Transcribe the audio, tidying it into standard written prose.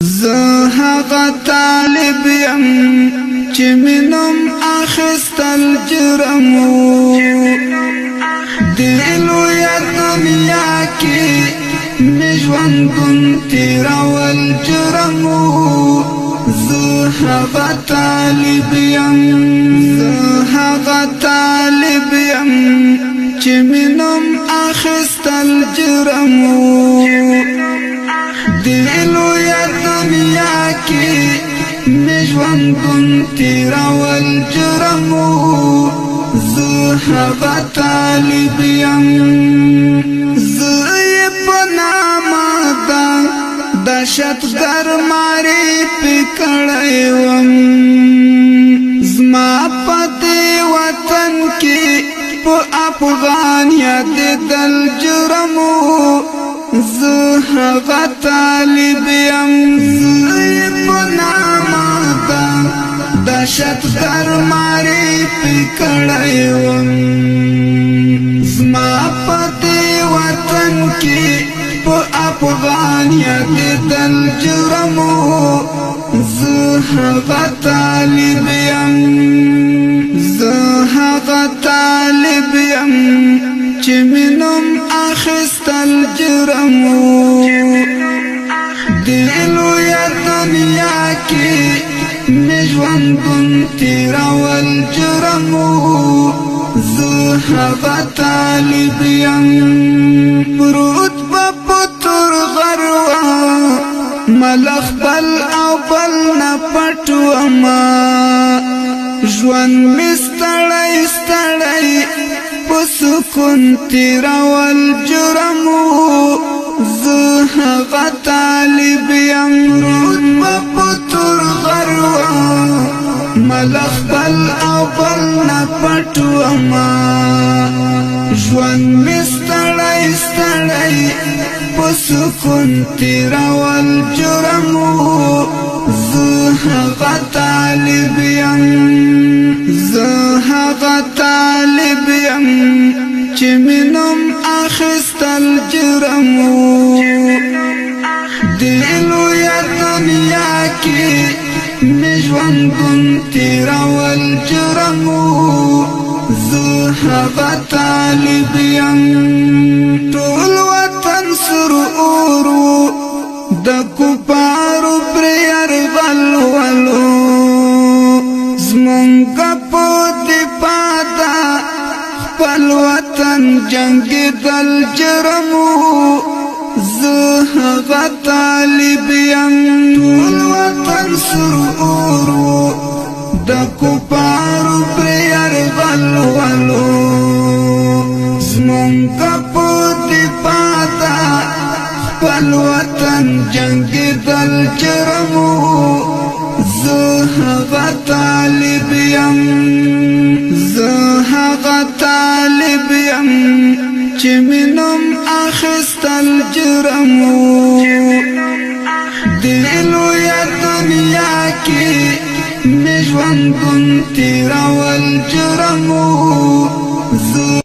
زه هغه طالب یم چې مینم اخیستل جرم د لویه دنیا کې مې ژوندون تېرول جرم زه هغه طالب یم چې مینم اخیستل جرم د لویه دنیا کې مې ژوندون تېرول جرم زه هغه طالب یم زه یې په نامه د دهشتګر معرفي کړی وم زما په دې وطن کې په افغان یادېدل جرم زه هغه طالب یم زه یې په نامه د دهشتګر معرفي کړی وم زما په دې وطن کې په افغان یادېدل جرم زه هغه طالب یم زه هغه طالب یم چې مینم اخیستل جرم د لویه دنیا کې مې ژوندون تېرول جرم زه هغه طالب یم پروت به په تور غر ملخ بل او بل نه پټ وما ژوند مې ستړی ستړی په سکون تېرول جرم زه هغه طالب یم رتبه په تور غر ملخ بل او بل نه پټ وما ژوند مې ستړی ستړی په سکون تېرول جرم زه هغه طالب یم زه هغه طالب یم چې مینم اخیستل جرم د لویه دنیا کې مې ژوندون تېرول جرم زه هغه طالب یم ټول وطن سور اورو د کفارو پرې یرغل ولو زمونږ په دفاع د خپل وطن جنګېدل جرم زه هغه طالب یم ټول وطن سور اورو د کفارو پرې یرغل ولو زمونږ په دفاع د خپل وطن جنګېدل جرم زه هغه طالب یم زه هغه طالب یم چې مینم اخیستل جرم د لویه دنیا کې مې ژوندون تېرول جرم